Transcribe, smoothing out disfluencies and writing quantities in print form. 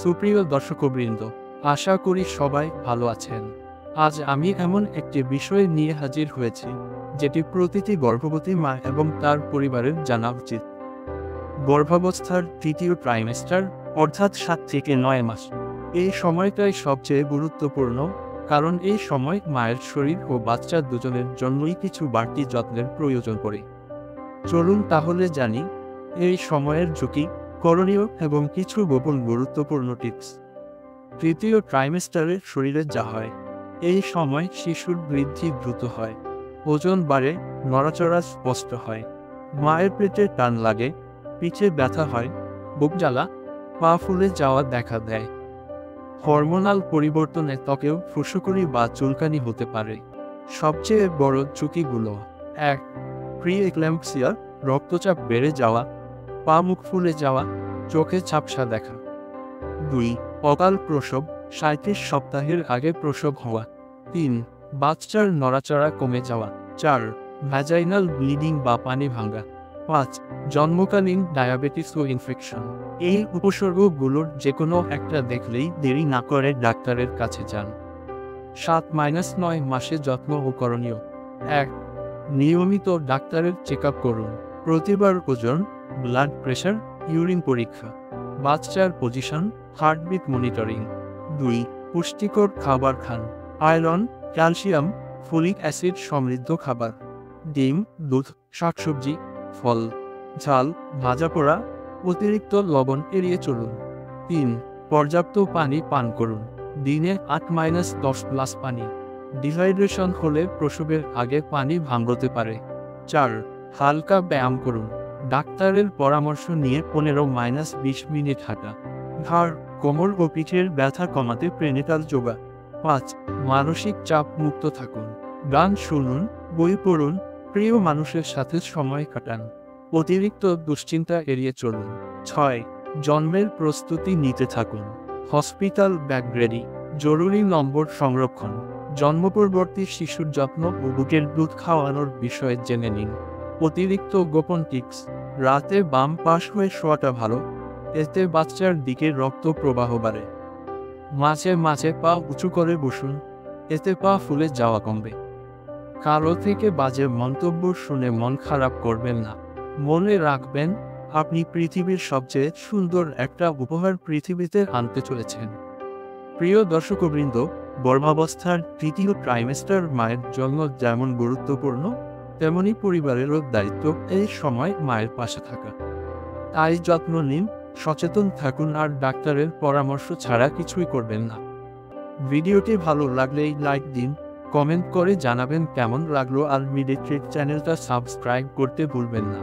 সুপ্রিয় দর্শকবৃন্দ, আশা করি সবাই ভালো আছেন। আজ আমি এমন একটি বিষয় নিয়ে হাজির হয়েছি যেটি প্রতিটি গর্ভবতী মা এবং তার পরিবারের জানা উচিত। গর্ভাবস্থার তৃতীয় ট্রাইমেস্টার, অর্থাৎ 7 থেকে 9 মাস। এই সময়টাই সবচেয়ে গুরুত্বপূর্ণ, কারণ এই সময় মায়ের শরীর ও বাচ্চা দুজনের জন্যই কিছু বাড়তি যত্নের প্রয়োজন পড়ে। চলুন তাহলে জানি এই সময়ের ঝুঁকি, করণীয় এবং কিছু গোপন গুরুত্বপূর্ণ টিপস। তৃতীয় ট্রাইমেস্টারে শরীরে যা হয়, এই সময় শিশুর বৃদ্ধি দ্রুত হয়, ওজন বাড়ে, নড়াচড়া স্পষ্ট হয়, মায়ের পেটে টান লাগে, পিঠে ব্যথা হয়, বুক জ্বালা, পা ফুলে যাওয়া দেখা দেয়। হরমোনাল পরিবর্তনে ত্বকেও ফুসকুড়ি বা চুলকানি হতে পারে। সবচেয়ে বড় ঝুঁকিগুলো: 1. প্রি এক্ল্যাম্পসিয়া, রক্তচাপ বেড়ে যাওয়া, পা মুখ ফুলে যাওয়া, চোখে ঝাপসা দেখা। 2. অকাল প্রসব, 37 সপ্তাহের আগে প্রসব হওয়া। 3. বাচ্চার নড়াচড়া কমে যাওয়া। 4. ভ্যাজাইনাল ব্লিডিং বা পানি ভাঙা। 5. জন্মকালীন ডায়াবেটিস ও ইনফেকশন। এই উপসর্গগুলোর যে কোনো একটা দেখলেই দেরি না করে ডাক্তারের কাছে যান। 7-9 মাসে যত্ন ও করণীয়: 1. নিয়মিত ডাক্তারের চেকআপ করুন। প্রতিবার ওজন, ব্লাড প্রেশার, ইউরিন পরীক্ষা, বাচ্চার পজিশন, হার্টবিট মনিটরিং। 2. পুষ্টিকর খাবার খান। আয়রন, ক্যালসিয়াম, ফলিক অ্যাসিড সমৃদ্ধ খাবার, ডিম, দুধ, শাকসবজি, ফল, ঝাল, ভাজা পোড়া, অতিরিক্ত লবণ এড়িয়ে চলুন। 3. পর্যাপ্ত পানি পান করুন। দিনে 8-10 গ্লাস পানি। ডিহাইড্রেশন হলে প্রসবের আগে পানি ভাঙতে পারে। 4. হালকা ব্যায়াম করুন। ডাক্তারের পরামর্শ নিয়ে 15-20 মিনিট হাঁটা। ঘাড়, কোমর ও পিঠের ব্যথা কমাতে প্রেনেটাল যোগা। 5. মানসিক চাপ মুক্ত থাকুন। গান শুনুন, বই পড়ুন, প্রিয় মানুষের সাথে সময় কাটান। অতিরিক্ত দুশ্চিন্তা এড়িয়ে চলুন। 6. জন্মের প্রস্তুতি নিতে থাকুন। Hospital bag ready. জরুরি নম্বর সংরক্ষণ। জন্মপরবর্তী শিশুর যত্ন ও বুকের দুধ খাওয়ানোর বিষয়ে জেনে নিন। অতিরিক্ত গোপন টিপস: রাতে বাম পাশ হয়ে শোয়াটা ভালো, এতে বাচ্চার দিকে রক্ত প্রবাহ বাড়ে। মাঝে মাঝে পা উঁচু করে বসুন, এতে পা ফুলে যাওয়া কমবে। কারো থেকে বাজে মন্তব্য শুনে মন খারাপ করবেন না। মনে রাখবেন, আপনি পৃথিবীর সবচেয়ে সুন্দর একটা উপহার পৃথিবীতে আনতে চলেছেন। প্রিয় দর্শকবৃন্দ, গর্ভাবস্থার তৃতীয় ট্রাইমেস্টার মায়ের জন্য যেমন গুরুত্বপূর্ণ, তেমনি পরিবারেরও দায়িত্ব এই সময় মায়ের পাশে থাকা। তাই যত্ন নিন, সচেতন থাকুন আর ডাক্তারের পরামর্শ ছাড়া কিছুই করবেন না। ভিডিওটি ভালো লাগলেই লাইক দিন, কমেন্ট করে জানাবেন কেমন লাগলো আর মিডিট্রিক চ্যানেলটা সাবস্ক্রাইব করতে ভুলবেন না।